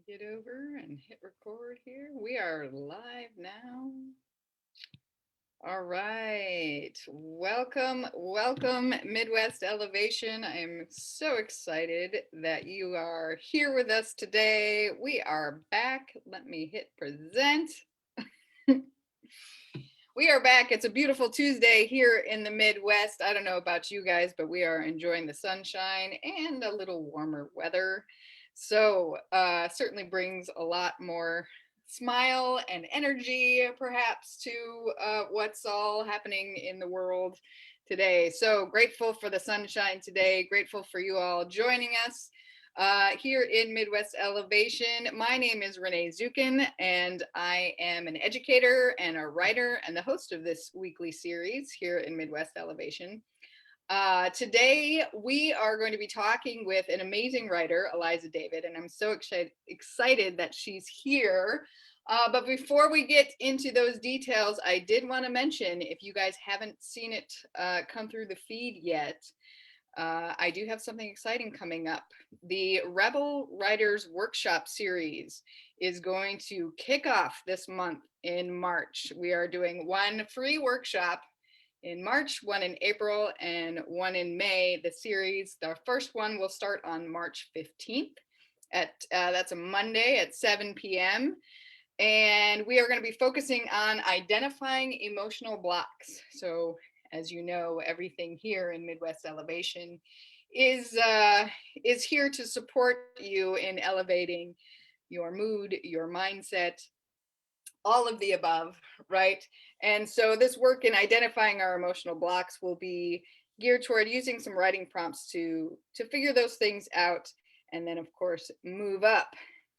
Get over and hit record here. We are live now. All right. Welcome, Midwest Elevation. I am so excited that you are here with us today. We are back. Let me hit present. We are back. It's a beautiful Tuesday here in the Midwest. I don't know about you guys, but we are enjoying the sunshine and a little warmer weather. So certainly brings a lot more smile and energy perhaps to what's all happening in the world today. So grateful for the sunshine today, grateful for you all joining us here in Midwest Elevation. My name is Renee Zukin, and I am an educator and a writer and the host of this weekly series here in Midwest Elevation. Today, we are going to be talking with an amazing writer, Eliza David, and I'm so excited that she's here. But before we get into those details, I did want to mention, if you guys haven't seen it come through the feed yet, I do have something exciting coming up. The Rebel Writers Workshop series is going to kick off this month in March. We are doing one free workshop in March, one in April, and one in May. The series, the first one will start on March 15th. That's a Monday at 7 p.m. And we are going to be focusing on identifying emotional blocks. So as you know, everything here in Midwest Elevation is here to support you in elevating your mood, your mindset, all of the above, right? And so this work in identifying our emotional blocks will be geared toward using some writing prompts to figure those things out, and then of course move up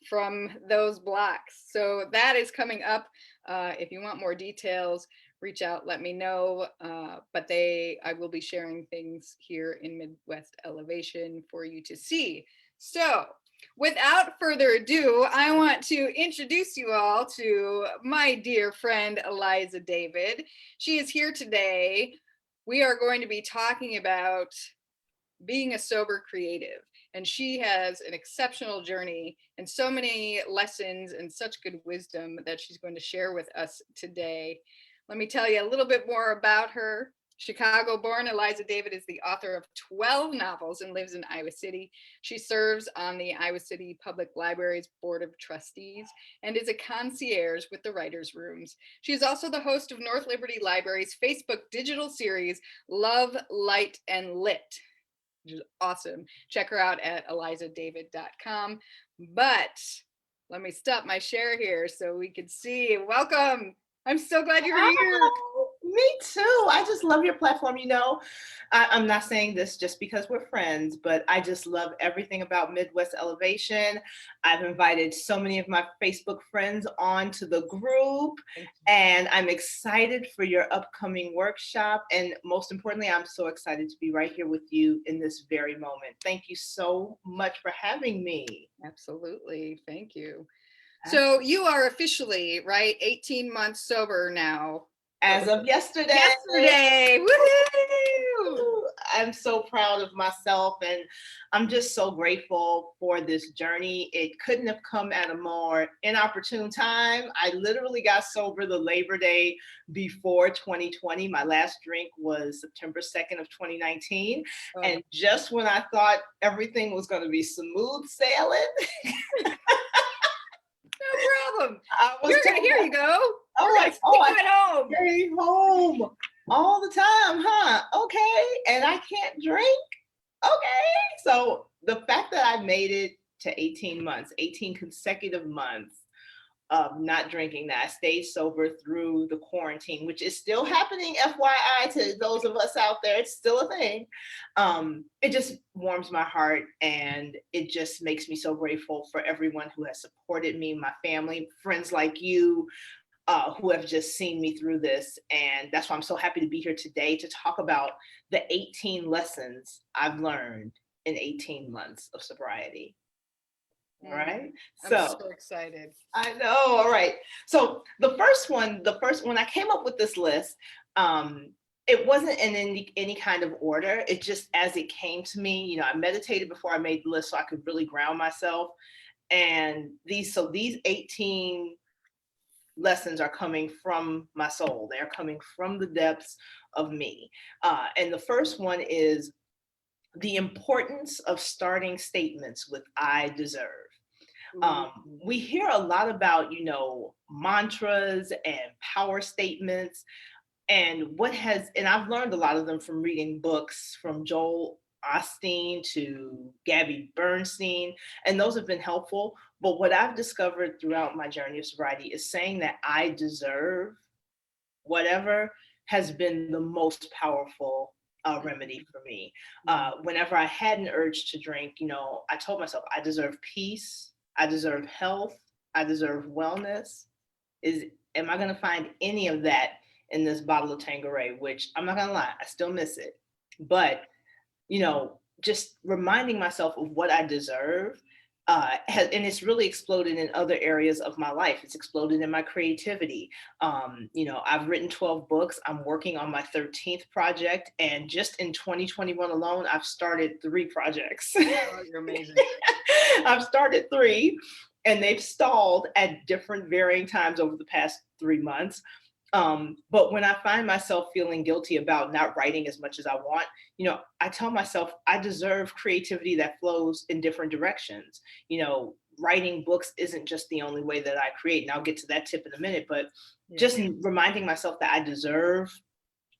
from those blocks. So that is coming up. If you want more details, reach out, let me know. But I will be sharing things here in Midwest Elevation for you to see. So without further ado, I want to introduce you all to my dear friend, Eliza David. She is here today. We are going to be talking about being a sober creative. And she has an exceptional journey and so many lessons and such good wisdom that she's going to share with us today. Let me tell you a little bit more about her. Chicago-born, Eliza David is the author of 12 novels and lives in Iowa City. She serves on the Iowa City Public Library's Board of Trustees and is a concierge with the Writers' Rooms. She is also the host of North Liberty Library's Facebook digital series, Love, Light, and Lit, which is awesome. Check her out at elizadavid.com. But let me stop my share here so we can see. Welcome. I'm so glad you're here. Me too. I just love your platform. You know, I'm not saying this just because we're friends, but I just love everything about Midwest Elevation. I've invited so many of my Facebook friends onto the group, and I'm excited for your upcoming workshop. And most importantly, I'm so excited to be right here with you in this very moment. Thank you so much for having me. Absolutely. Thank you. So you are officially, right, 18 months sober now. As of yesterday. Yesterday. Woohoo! I'm so proud of myself, and I'm just so grateful for this journey. It couldn't have come at a more inopportune time. I literally got sober the Labor Day before 2020. My last drink was September 2nd of 2019. Oh. And just when I thought everything was going to be smooth sailing. No problem. Here you go. I'm like, home. Stay home all the time, huh? Okay. And I can't drink. Okay. So the fact that I made it to 18 months, 18 consecutive months of not drinking, that I stayed sober through the quarantine, which is still happening, FYI, to those of us out there. It's still a thing. It just warms my heart, and it just makes me so grateful for everyone who has supported me, my family, friends like you, who have just seen me through this. And that's why I'm so happy to be here today to talk about the 18 lessons I've learned in 18 months of sobriety. All right. I'm so excited. I know. All right. So the first one, when I came up with this list, it wasn't in any kind of order. It just, as it came to me, you know, I meditated before I made the list so I could really ground myself. And these 18 lessons are coming from my soul. They're coming from the depths of me. And the first one is the importance of starting statements with "I deserve." We hear a lot about, mantras and power statements, and I've learned a lot of them from reading books from Joel Osteen to Gabby Bernstein, and those have been helpful. But what I've discovered throughout my journey of sobriety is saying that I deserve whatever has been the most powerful remedy for me. Whenever I had an urge to drink, I told myself, I deserve peace, I deserve health, I deserve wellness. Am I going to find any of that in this bottle of Tanqueray? Which, I'm not going to lie, I still miss it. But, just reminding myself of what I deserve, and it's really exploded in other areas of my life. It's exploded in my creativity. I've written 12 books. I'm working on my 13th project. And just in 2021 alone, I've started 3 projects. Oh, you're amazing. I've started 3, and they've stalled at different varying times over the past 3 months. But when I find myself feeling guilty about not writing as much as I want, I tell myself I deserve creativity that flows in different directions. Writing books isn't just the only way that I create. And I'll get to that tip in a minute, but just reminding myself that I deserve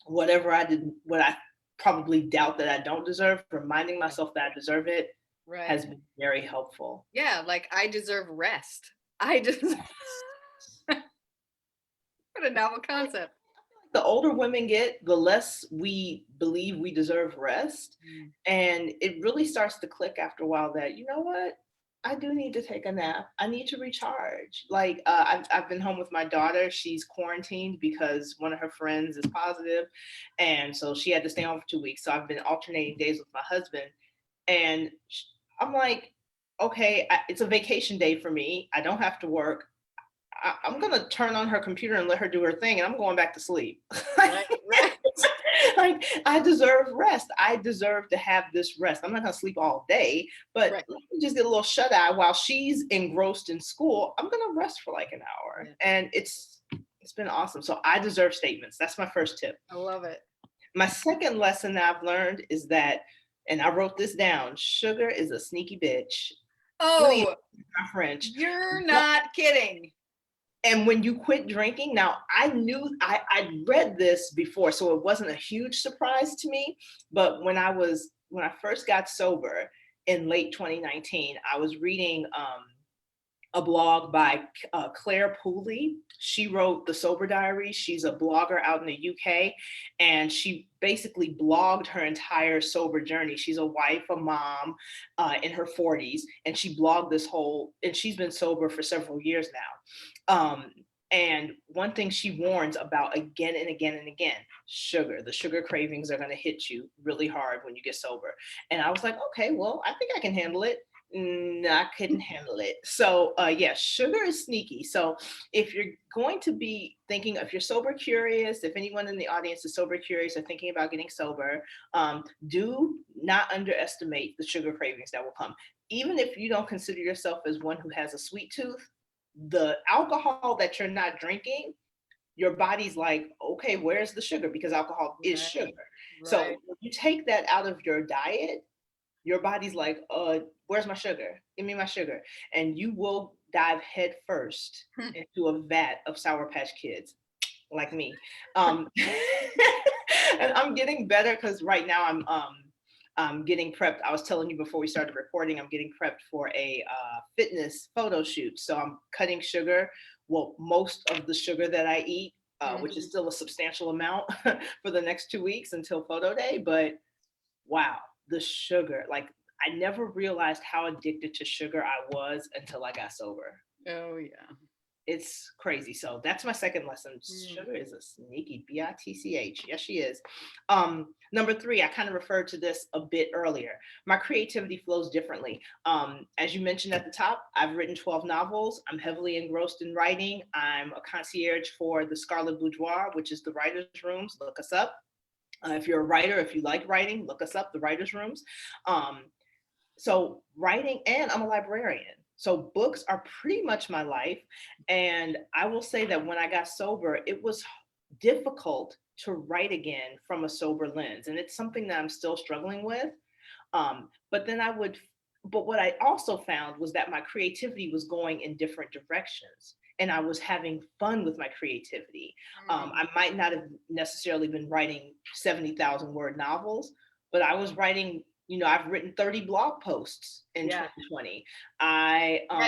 whatever I did, what I probably doubt that I don't deserve, reminding myself that I deserve it has been very helpful. Yeah, like I deserve rest. I deserve What a novel concept. The older women get, the less we believe we deserve rest. And it really starts to click after a while that, you know what? I do need to take a nap. I need to recharge. Like I've been home with my daughter. She's quarantined because one of her friends is positive. And so she had to stay home for 2 weeks. So I've been alternating days with my husband. And I'm like, okay, it's a vacation day for me. I don't have to work. I'm going to turn on her computer and let her do her thing, and I'm going back to sleep. Right. Like, I deserve rest. I deserve to have this rest. I'm not going to sleep all day, but let me just get a little shut eye while she's engrossed in school. I'm going to rest for like an hour. And it's been awesome. So I deserve statements. That's my first tip. I love it. My second lesson that I've learned is that, and I wrote this down, sugar is a sneaky bitch. Oh, my French. You're not kidding. And when you quit drinking, now I knew I read this before, so it wasn't a huge surprise to me. But when I first got sober in late 2019, I was reading a blog by Claire Pooley. She wrote The Sober Diary. She's a blogger out in the UK, and she basically blogged her entire sober journey. She's a wife, a mom in her 40s, and she blogged and she's been sober for several years now. And one thing she warns about again and again and again, the sugar cravings are going to hit you really hard when you get sober. And I was like, okay, well, I think I can handle it. No, I couldn't handle it. So sugar is sneaky. So if you're going to be thinking, if you're sober curious, if anyone in the audience is sober curious or thinking about getting sober, do not underestimate the sugar cravings that will come. Even if you don't consider yourself as one who has a sweet tooth, the alcohol that you're not drinking, your body's like, okay, where's the sugar? Because alcohol is sugar. So when you take that out of your diet, your body's like, where's my sugar? Give me my sugar. And you will dive head first into a vat of Sour Patch Kids, like me. And I'm getting better because right now I'm getting prepped. I was telling you before we started recording, I'm getting prepped for a fitness photo shoot. So I'm cutting sugar. Well, most of the sugar that I eat, which is still a substantial amount for the next 2 weeks until photo day. But wow, the sugar, like I never realized how addicted to sugar I was until I got sober. Oh yeah. It's crazy. So that's my second lesson. Sugar is a sneaky bitch. Yes, she is. Number 3, I kind of referred to this a bit earlier. My creativity flows differently. As you mentioned at the top, I've written 12 novels. I'm heavily engrossed in writing. I'm a concierge for the Scarlet Boudoir, which is the writer's rooms. Look us up. If you're a writer, if you like writing, look us up, the writer's rooms. So writing, and I'm a librarian. So books are pretty much my life. And I will say that when I got sober, it was difficult to write again from a sober lens. And it's something that I'm still struggling with. But then but what I also found was that my creativity was going in different directions. And I was having fun with my creativity. I might not have necessarily been writing 70,000 word novels, but I was writing, I've written 30 blog posts in 2020.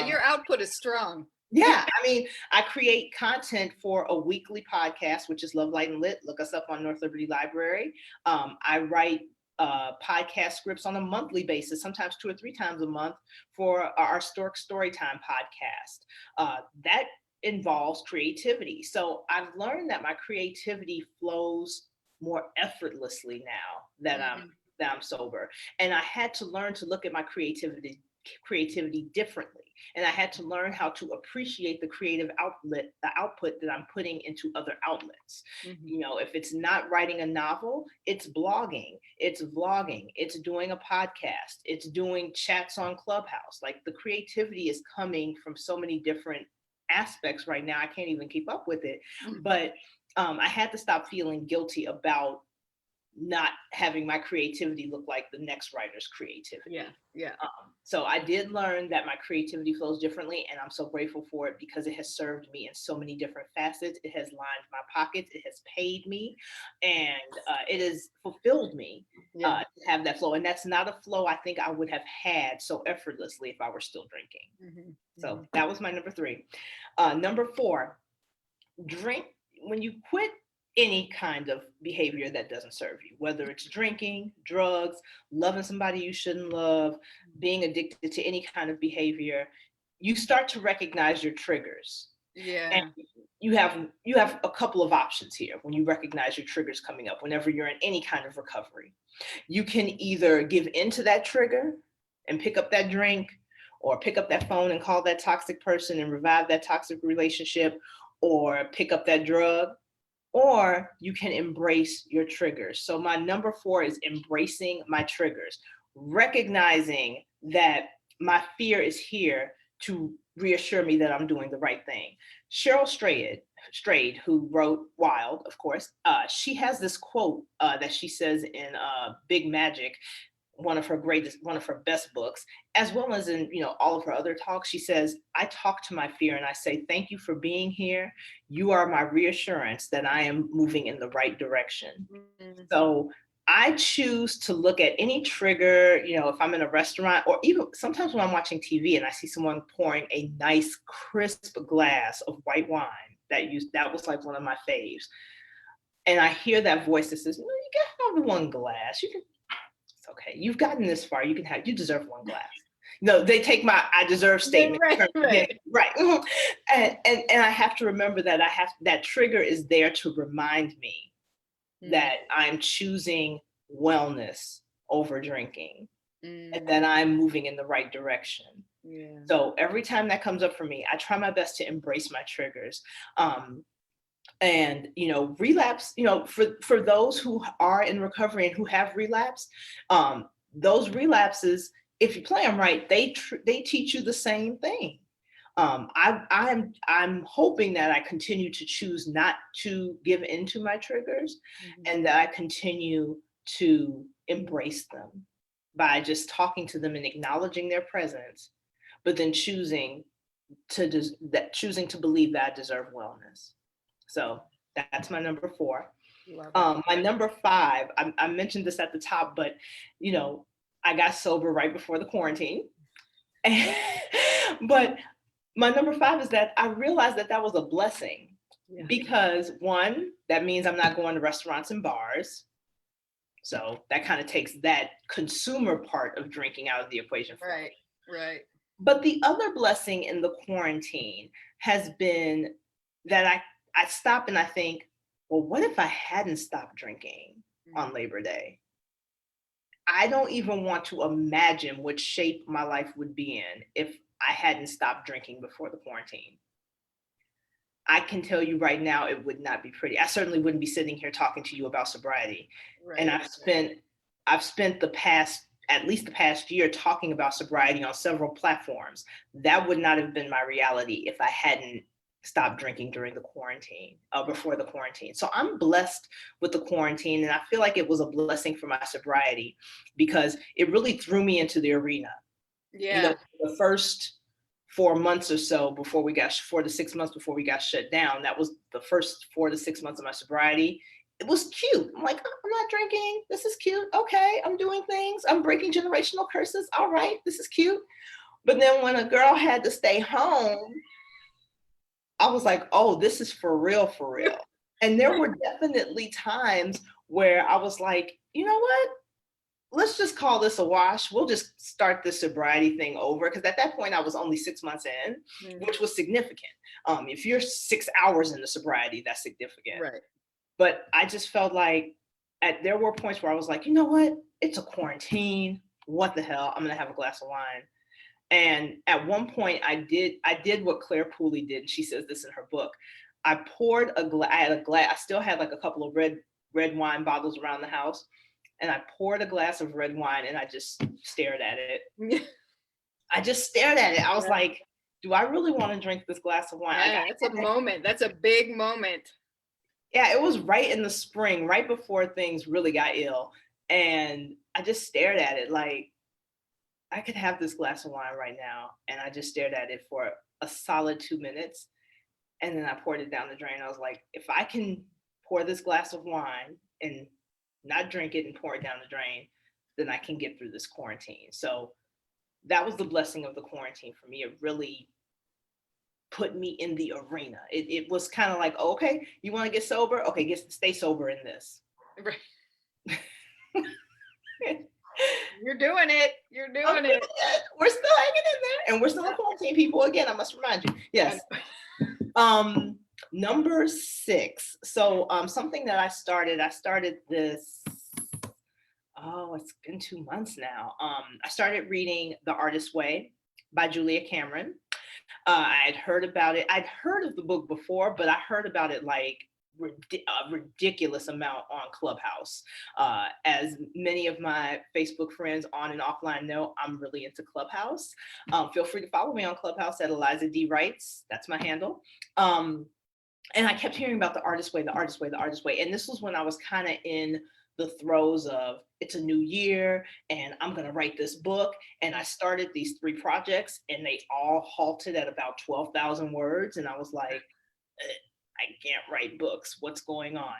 Your output is strong. Yeah, I mean, I create content for a weekly podcast, which is Love, Light, and Lit. Look us up on North Liberty Library. I write podcast scripts on a monthly basis, sometimes 2 or 3 times a month for our Stork Storytime podcast. That involves creativity. So I've learned that my creativity flows more effortlessly now that I'm sober. And I had to learn to look at my creativity differently. And I had to learn how to appreciate the creative outlet, the output that I'm putting into other outlets. If it's not writing a novel, it's blogging, it's vlogging, it's doing a podcast, it's doing chats on Clubhouse. Like, the creativity is coming from so many different aspects right now. I can't even keep up with it. But I had to stop feeling guilty about not having my creativity look like the next writer's creativity. So I did learn that my creativity flows differently, and I'm so grateful for it because it has served me in so many different facets. It has lined my pockets, it has paid me, and it has fulfilled me to have that flow. And that's not a flow I think I would have had so effortlessly if I were still drinking. So that was my number 3. Number 4, drink when you quit any kind of behavior that doesn't serve you, whether it's drinking, drugs, loving somebody you shouldn't love, being addicted to any kind of behavior, you start to recognize your triggers. And you have a couple of options here when you recognize your triggers coming up whenever you're in any kind of recovery. You can either give into that trigger and pick up that drink, or pick up that phone and call that toxic person and revive that toxic relationship, or pick up that drug, or you can embrace your triggers. So my number 4 is embracing my triggers, recognizing that my fear is here to reassure me that I'm doing the right thing. Cheryl Strayed, who wrote Wild, of course, she has this quote that she says in Big Magic, one of her best books, as well as in all of her other talks. She says, I talk to my fear and I say, thank you for being here. You are my reassurance that I am moving in the right direction. So I choose to look at any trigger, if I'm in a restaurant, or even sometimes when I'm watching TV and I see someone pouring a nice crisp glass of white wine, that was like one of my faves, and I hear that voice that says, no, you can have one glass, okay, you've gotten this far, you deserve one glass. They take my I deserve statement. Right. And I have to remember that that trigger is there to remind me that I'm choosing wellness over drinking, and that I'm moving in the right direction. So every time that comes up for me, I try my best to embrace my triggers. And relapse, for those who are in recovery and who have relapsed, those relapses, if you play them right, they teach you the same thing. I'm hoping that I continue to choose not to give into my triggers, and that I continue to embrace them by just talking to them and acknowledging their presence, but then choosing to believe that I deserve wellness. So that's my number 4. My number 5, I mentioned this at the top, but I got sober right before the quarantine. But my number 5 is that I realized that was a blessing, because 1, that means I'm not going to restaurants and bars. So that kind of takes that consumer part of drinking out of the equation for me. Right. But the other blessing in the quarantine has been that I stop and I think, well, what if I hadn't stopped drinking on Labor Day? I don't even want to imagine what shape my life would be in if I hadn't stopped drinking before the quarantine. I can tell you right now, it would not be pretty. I certainly wouldn't be sitting here talking to you about sobriety. And I've spent the past at least the past year talking about sobriety on several platforms. That would not have been my reality if I hadn't stopped drinking during the quarantine, before the quarantine. So I'm blessed with the quarantine, and I feel like it was a blessing for my sobriety because it really threw me into the arena. Yeah. You know, the first 4 months or so before we got 4 to 6 months before we got shut down, that was the first 4 to 6 months of my sobriety. It was cute. I'm like, oh, I'm not drinking. This is cute. Okay, I'm doing things. I'm breaking generational curses. All right, this is cute. But then when a girl had to stay home, I was like, oh, this is for real, for real. And there were definitely times where I was like, you know what? Let's just call this a wash. We'll just start the sobriety thing over. Because at that point, I was only 6 months in, which was significant. If you're 6 hours into sobriety, that's significant. Right. But I just felt like there were points where I was like, you know what? It's a quarantine. What the hell? I'm going to have a glass of wine. And at one point I did what Claire Pooley did. And she says this in her book. I poured I still had like a couple of red wine bottles around the house. And I poured a glass of red wine and I just stared at it. I just stared at it. I was like, do I really want to drink this glass of wine? Yeah, that's a moment. That's a big moment. Yeah, it was right in the spring, right before things really got ill. And I just stared at it like, I could have this glass of wine right now. And I just stared at it for a solid 2 minutes. And then I poured it down the drain. I was like, if I can pour this glass of wine and not drink it and pour it down the drain, then I can get through this quarantine. So that was the blessing of the quarantine for me. It really put me in the arena. It was kind of like, oh, okay, you want to get sober? Okay, stay sober in this. Right. You're doing it. You're doing it. We're still hanging in there, and we're still in quarantine, people. Again, I must remind you. Yes. Number 6. So something that I started this, it's been 2 months now. I started reading The Artist's Way by Julia Cameron. I had heard about it. I'd heard of the book before, but I heard about it like a ridiculous amount on Clubhouse. As many of my Facebook friends on and offline know, I'm really into Clubhouse. Feel free to follow me on Clubhouse at Eliza D. Writes. That's my handle. And I kept hearing about the Artist's Way, the Artist's Way, the Artist's Way. And this was when I was kind of in the throes of, it's a new year and I'm going to write this book. And I started these 3 projects and they all halted at about 12,000 words. And I was like, I can't write books. What's going on?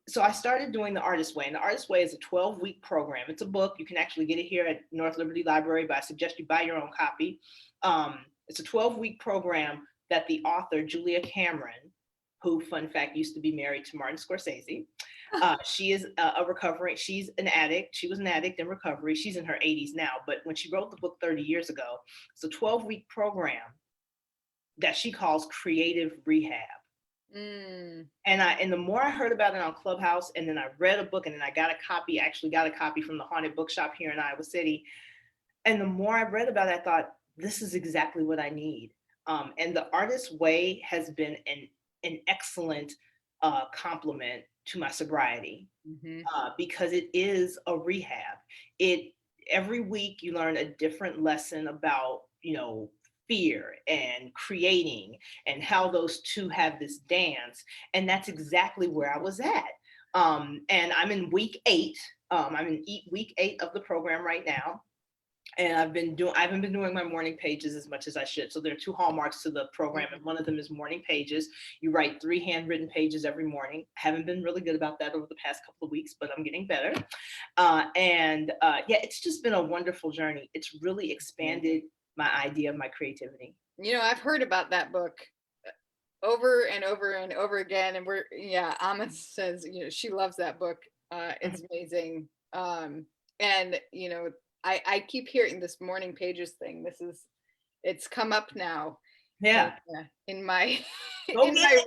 So I started doing The Artist's Way. And The Artist's Way is a 12-week program. It's a book. You can actually get it here at North Liberty Library, but I suggest you buy your own copy. It's a 12-week program that the author, Julia Cameron, who, fun fact, used to be married to Martin Scorsese. She is she's an addict. She was an addict in recovery. She's in her 80s now, but when she wrote the book 30 years ago, it's a 12-week program that she calls creative rehab. And the more I heard about it on Clubhouse, and then I read a book, and then I actually got a copy from the Haunted Bookshop here in Iowa City. And the more I read about it, I thought, this is exactly what I need. And The Artist's Way has been an excellent complement to my sobriety, because it is a rehab. Every week you learn a different lesson about, fear and creating and how those two have this dance. And that's exactly where I was at. And I'm in week 8. I'm in week 8 of the program right now. And I haven't been doing my morning pages as much as I should. So there are 2 hallmarks to the program, and one of them is morning pages. You write 3 handwritten pages every morning. I haven't been really good about that over the past couple of weeks, but I'm getting better. It's just been a wonderful journey. It's really expanded my idea of my creativity. I've heard about that book over and over and over again. And Amma says, she loves that book. It's amazing. And, I keep hearing this morning pages thing. It's come up now. Yeah. In my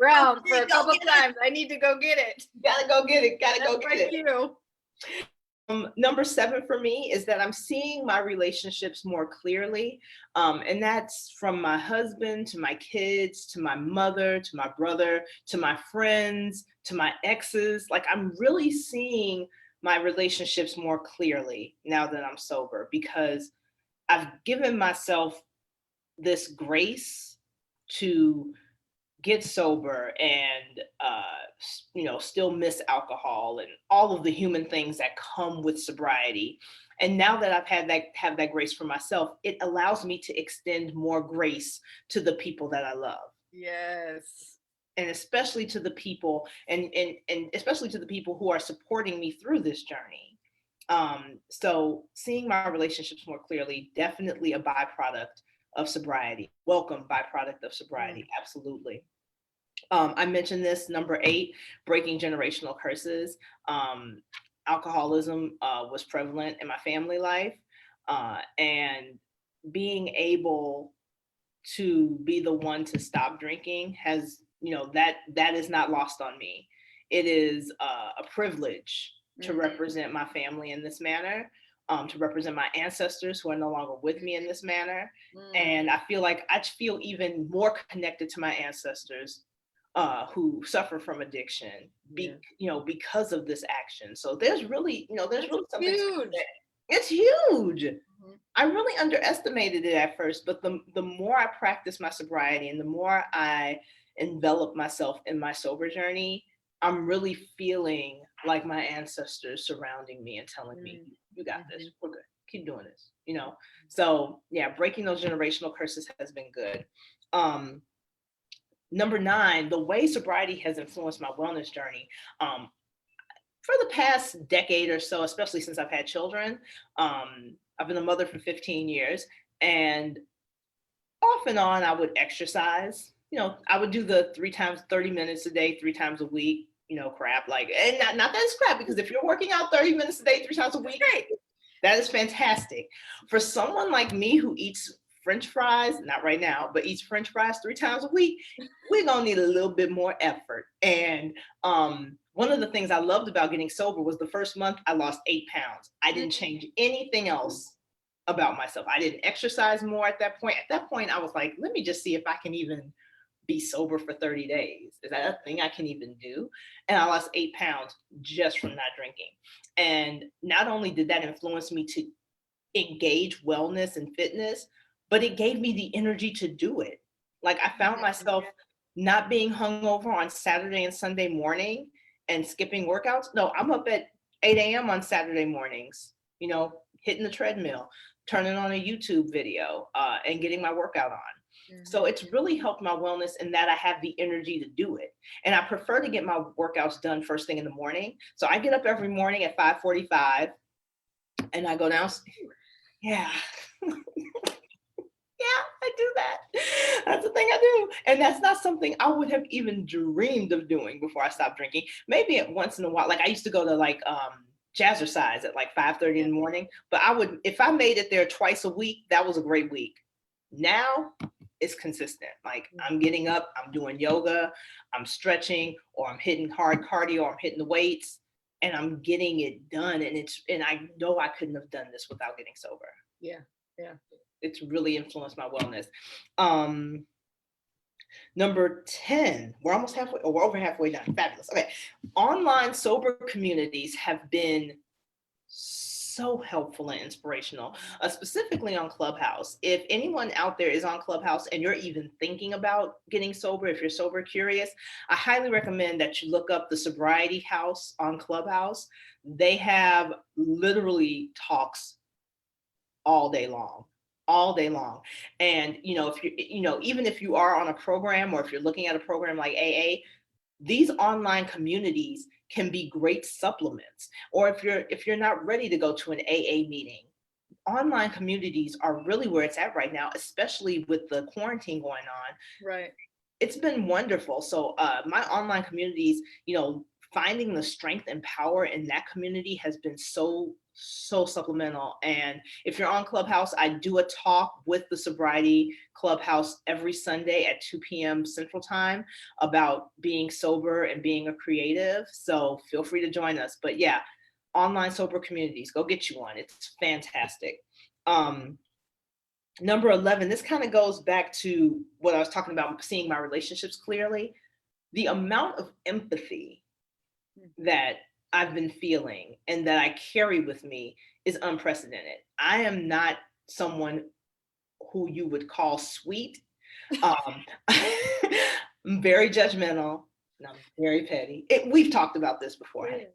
realm for a couple times. I need to go get it. Gotta go get it. Thank you. Number 7 for me is that I'm seeing my relationships more clearly. And that's from my husband to my kids, to my mother, to my brother, to my friends, to my exes. Like, I'm really seeing my relationships more clearly now that I'm sober, because I've given myself this grace to get sober and still miss alcohol and all of the human things that come with sobriety. And now that I've have that grace for myself, it allows me to extend more grace to the people that I love. Yes. And especially to the people and especially to the people who are supporting me through this journey. So seeing my relationships more clearly, definitely a byproduct of sobriety. Welcome byproduct of sobriety. Absolutely. I mentioned this, number 8, breaking generational curses. Alcoholism was prevalent in my family life, and being able to be the one to stop drinking has, that is not lost on me. It is a privilege to represent my family in this manner, to represent my ancestors who are no longer with me in this manner. And I feel even more connected to my ancestors who suffer from addiction, because of this action. So there's really something huge. It's huge. I really underestimated it at first, but the more I practice my sobriety and the more I envelop myself in my sober journey, I'm really feeling like my ancestors surrounding me and telling me, you got this, we're good, keep doing this, So yeah, breaking those generational curses has been good. Number 9, the way sobriety has influenced my wellness journey. For the past decade or so, especially since I've had children, I've been a mother for 15 years, and off and on I would exercise. I would do the 3 times 30 minutes a day, 3 times a week, crap. And not that it's crap, because if you're working out 30 minutes a day, 3 times a week, that is fantastic. For someone like me who eats French fries, not right now, but eats French fries 3 times a week, we're gonna need a little bit more effort. And one of the things I loved about getting sober was the first month I lost 8 pounds. I didn't change anything else about myself. I didn't exercise more at that point. At that point, I was like, let me just see if I can even be sober for 30 days. Is that a thing I can even do? And I lost 8 pounds just from not drinking. And not only did that influence me to engage wellness and fitness, but it gave me the energy to do it. Like, I found myself not being hungover on Saturday and Sunday morning and skipping workouts. No, I'm up at 8 a.m. on Saturday mornings, hitting the treadmill, turning on a YouTube video, and getting my workout on. So it's really helped my wellness in that I have the energy to do it. And I prefer to get my workouts done first thing in the morning. So I get up every morning at 5:45 and I go down. Yeah. Yeah, I do that. That's the thing I do. And that's not something I would have even dreamed of doing before I stopped drinking. Maybe once in a while, like I used to go to jazzercise at like 5:30 in the morning, but if I made it there twice a week, that was a great week. Now it's consistent. Like, I'm getting up, I'm doing yoga, I'm stretching, or I'm hitting hard cardio, or I'm hitting the weights, and I'm getting it done. And I know I couldn't have done this without getting sober. Yeah. It's really influenced my wellness. Number 10, we're almost halfway, or we're over halfway done. Fabulous. Okay. Online sober communities have been so helpful and inspirational, specifically on Clubhouse. If anyone out there is on Clubhouse and you're even thinking about getting sober, if you're sober curious, I highly recommend that you look up the Sobriety House on Clubhouse. They have literally talks all day long. And if you even if you are on a program, or if you're looking at a program like AA, these online communities can be great supplements. Or if you're not ready to go to an AA meeting, online communities are really where it's at right now, especially with the quarantine going on. Right. It's been wonderful. So my online communities, finding the strength and power in that community has been so supplemental. And if you're on Clubhouse, I do a talk with the Sobriety Clubhouse every Sunday at 2 p.m. Central Time about being sober and being a creative. So feel free to join us. But yeah, online sober communities, go get you one. It's fantastic. Number 11, this kind of goes back to what I was talking about, seeing my relationships clearly. The amount of empathy that I've been feeling and that I carry with me is unprecedented. I am not someone who you would call sweet. Um, I'm very judgmental and I'm very petty. We've talked about this before, honey.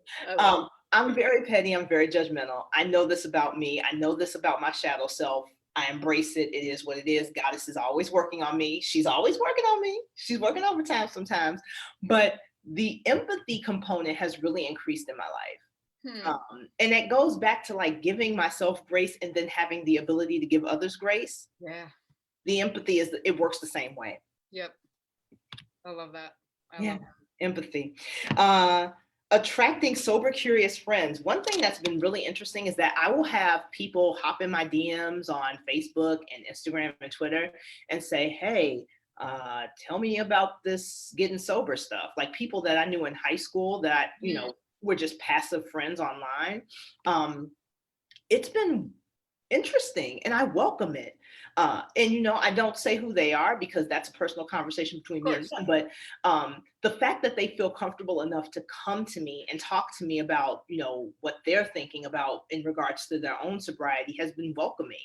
I'm very petty. I'm very judgmental. I know this about me. I know this about my shadow self. I embrace it. It is what it is. Goddess is always working on me. She's always working on me. She's working overtime sometimes. But the empathy component has really increased in my life. And that goes back to like giving myself grace and then having the ability to give others grace. Yeah. The empathy it works the same way. Yep. I love that. I love that. Empathy. Attracting sober, curious friends. One thing that's been really interesting is that I will have people hop in my DMs on Facebook and Instagram and Twitter and say, hey, tell me about this getting sober stuff. Like people that I knew in high school that, you know, were just passive friends online. It's been interesting and I welcome it. And, you know, I don't say who they are because that's a personal conversation between me and them. But the fact that they feel comfortable enough to come to me and talk to me about, you know, what they're thinking about in regards to their own sobriety has been welcoming.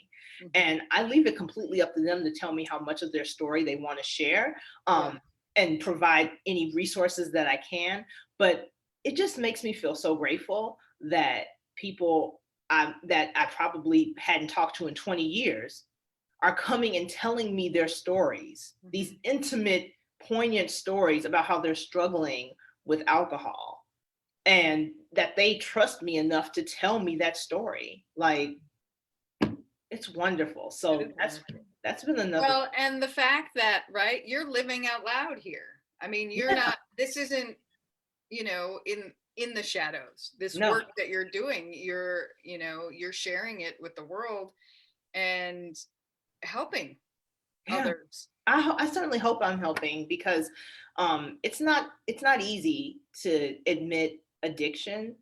And I leave it completely up to them to tell me how much of their story they want to share and provide any resources that I can. But it just makes me feel so grateful that people that I probably hadn't talked to in 20 years are coming and telling me their stories, these intimate, poignant stories about how they're struggling with alcohol and that they trust me enough to tell me that story. Like, it's wonderful. So that's been another. Well, and the fact that, right, you're living out loud here. I mean, you're not, this isn't, you know, in the shadows. This work that you're doing, you're sharing it with the world and helping others. I certainly hope I'm helping because it's not easy to admit addiction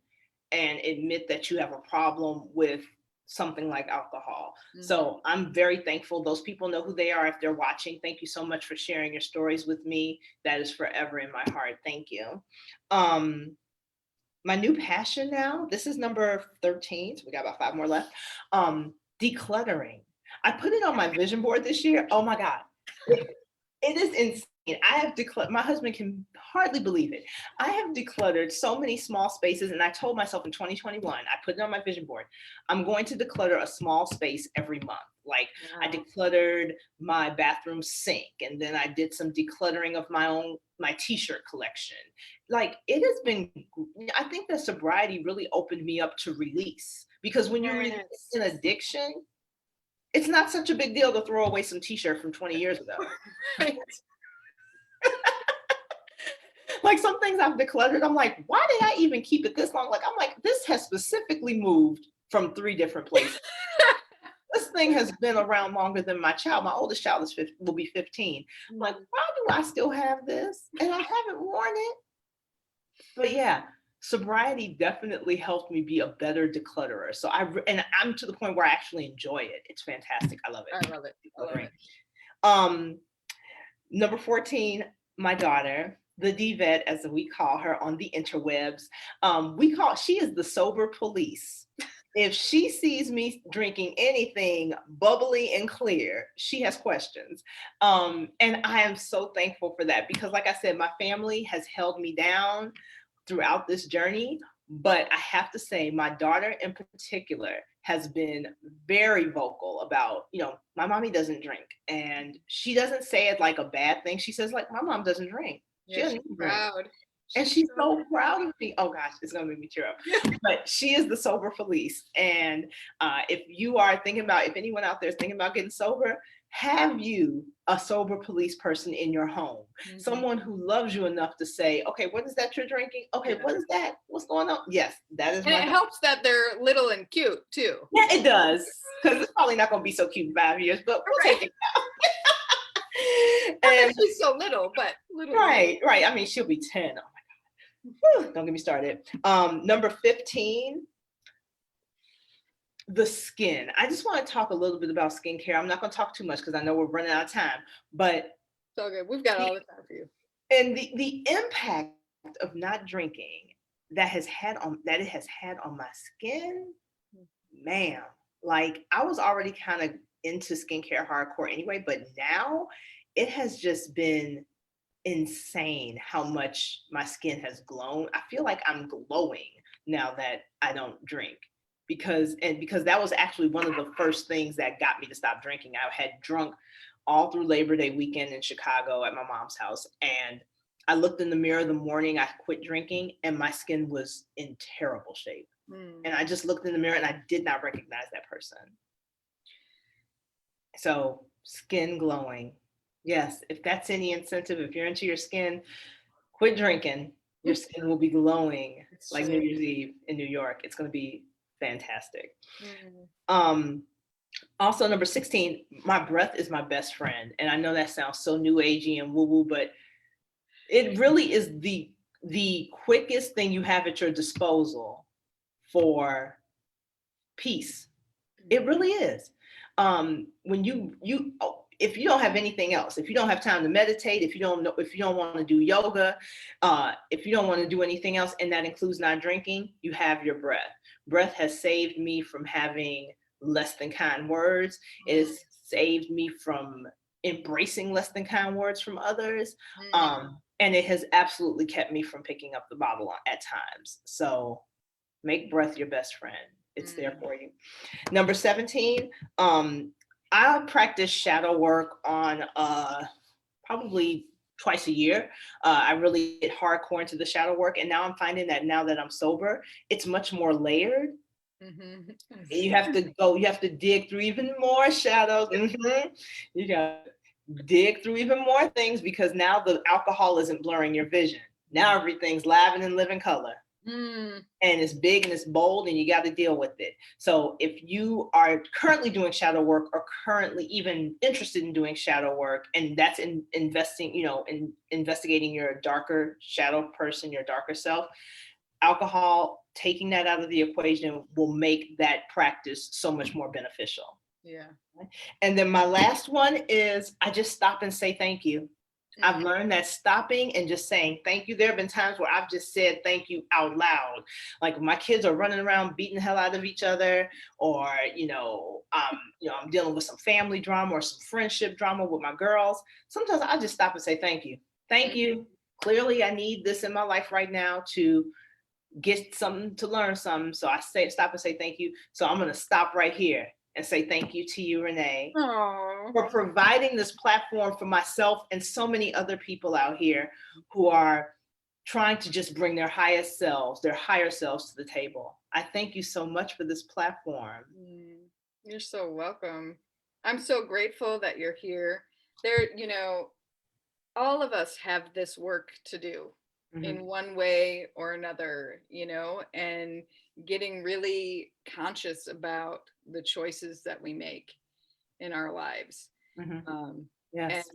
and admit that you have a problem with something like alcohol. So I'm very thankful. Those people know who they are if they're watching. Thank you so much for sharing your stories with me. That is forever in my heart. Thank you. My new passion now, this is number 13. So we got about 5 more left. Decluttering. I put it on my vision board this year. Oh my God. It is insane. I have decluttered, my husband can hardly believe it. I have decluttered so many small spaces and I told myself in 2021, I put it on my vision board, I'm going to declutter a small space every month. Like I decluttered my bathroom sink and then I did some decluttering of my t-shirt collection. Like it has been, I think that sobriety really opened me up to release because when you're releasing an addiction, it's not such a big deal to throw away some t-shirt from 20 years ago. Right. Like some things I've decluttered, I'm like, why did I even keep it this long? Like, I'm like, this has specifically moved from 3 different places. This thing has been around longer than my child. My oldest child will be 15. I'm like, why do I still have this? And I haven't worn it. But yeah, sobriety definitely helped me be a better declutterer. So I'm to the point where I actually enjoy it. It's fantastic. I love it. I love it. I love it. Number 14, my daughter, the DVET, as we call her on the interwebs, she is the sober police. If she sees me drinking anything bubbly and clear, she has questions. And I am so thankful for that because like I said, my family has held me down throughout this journey. But I have to say, my daughter in particular has been very vocal about, you know, my mommy doesn't drink. And she doesn't say it like a bad thing. She says like, my mom doesn't drink. She doesn't drink. Proud. And she's so proud of me. Oh gosh, it's gonna make me tear up. But she is the sober police. And if anyone out there is thinking about getting sober, have you a sober police person in your home? Someone who loves you enough to say, okay, what is that you're drinking? Okay, what is that? What's going on? Yes, that is. And it helps that they're little and cute too. Yeah, it does. Because it's probably not gonna be so cute in 5 years, but we'll take it now. And she's so little, but little. Right. I mean, she'll be 10. Oh my God. Don't get me started. Number 15, the skin. I just want to talk a little bit about skincare. I'm not going to talk too much because I know we're running out of time, but it's okay. We've got all the time for you. And the impact of not drinking that it has had on my skin, man, like I was already kind of into skincare hardcore anyway, but now it has just been insane how much my skin has grown. I feel like I'm glowing now that I don't drink because that was actually one of the first things that got me to stop drinking. I had drunk all through Labor Day weekend in Chicago at my mom's house, and I looked in the mirror the morning I quit drinking and my skin was in terrible shape. And I just looked in the mirror and I did not recognize that person. So skin glowing. Yes, if that's any incentive, if you're into your skin, quit drinking. Your skin will be glowing like New Year's Eve in New York. It's going to be fantastic. Also, number 16, my breath is my best friend. And I know that sounds so new agey and woo-woo, but it really is the quickest thing you have at your disposal for peace. It really is. When you if you don't have anything else, if you don't have time to meditate, if you don't want to do yoga, if you don't want to do anything else, and that includes not drinking, you have your breath. Breath has saved me from having less than kind words. It has saved me from embracing less than kind words from others. And it has absolutely kept me from picking up the bottle at times. So make breath your best friend. It's there for you. Number 17, I practice shadow work on probably twice a year. I really get hardcore into the shadow work. And now I'm finding that now that I'm sober, it's much more layered. You have to dig through even more shadows. You got to dig through even more things because now the alcohol isn't blurring your vision. Now everything's live and in living color. And it's big and it's bold and you got to deal with it. So if you are currently doing shadow work or currently even interested in doing shadow work, and that's in investigating your darker shadow person, your darker self, alcohol, taking that out of the equation will make that practice so much more beneficial. Yeah. And then my last one is I just stop and say thank you. I've learned that stopping and just saying thank you. There have been times where I've just said thank you out loud. Like my kids are running around beating the hell out of each other, or I'm dealing with some family drama or some friendship drama with my girls. Sometimes I just stop and say thank you. Thank you. Clearly, I need this in my life right now to get something, to learn something. So I stop and say thank you. So I'm going to stop right here and say thank you to you, Renee, for providing this platform for myself and so many other people out here who are trying to just bring their highest selves, their higher selves to the table. I thank you so much for this platform. You're so welcome. I'm so grateful that you're here. All of us have this work to do in one way or another, and getting really conscious about the choices that we make in our lives. Yes.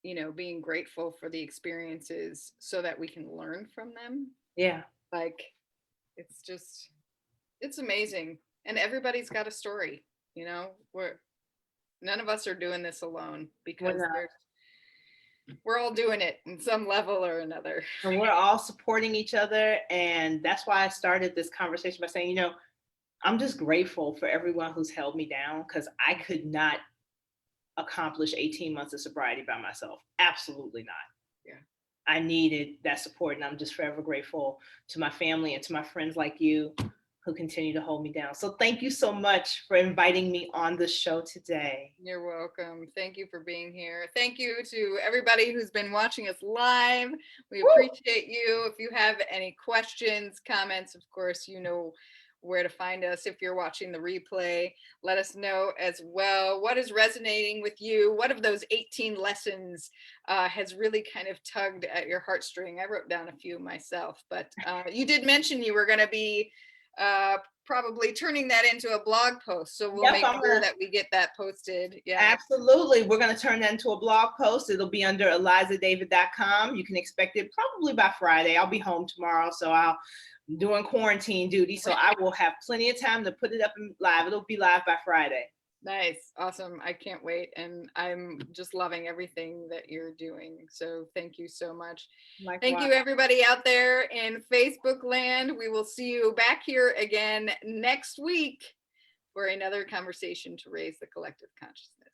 And being grateful for the experiences so that we can learn from them. Yeah. Like it's amazing. And everybody's got a story, none of us are doing this alone because we're all doing it in some level or another. And we're all supporting each other. And that's why I started this conversation by saying, I'm just grateful for everyone who's held me down, because I could not accomplish 18 months of sobriety by myself. Absolutely not. Yeah. I needed that support. And I'm just forever grateful to my family and to my friends like you who continue to hold me down. So thank you so much for inviting me on the show today. You're welcome. Thank you for being here. Thank you to everybody who's been watching us live. We appreciate you. If you have any questions, comments, of course, you know where to find us. If you're watching the replay, let us know as well. What is resonating with you? What of those 18 lessons has really kind of tugged at your heartstring? I wrote down a few myself, but you did mention you were going to be probably turning that into a blog post. So we'll make sure that we get that posted. Yeah, absolutely. We're going to turn that into a blog post. It'll be under elizadavid.com. You can expect it probably by Friday. I'll be home tomorrow, so I'm doing quarantine duty. So I will have plenty of time to put it up live. It'll be live by Friday. Nice. Awesome. I can't wait. And I'm just loving everything that you're doing. So thank you so much. Thank you, everybody out there in Facebook land. We will see you back here again next week for another conversation to raise the collective consciousness.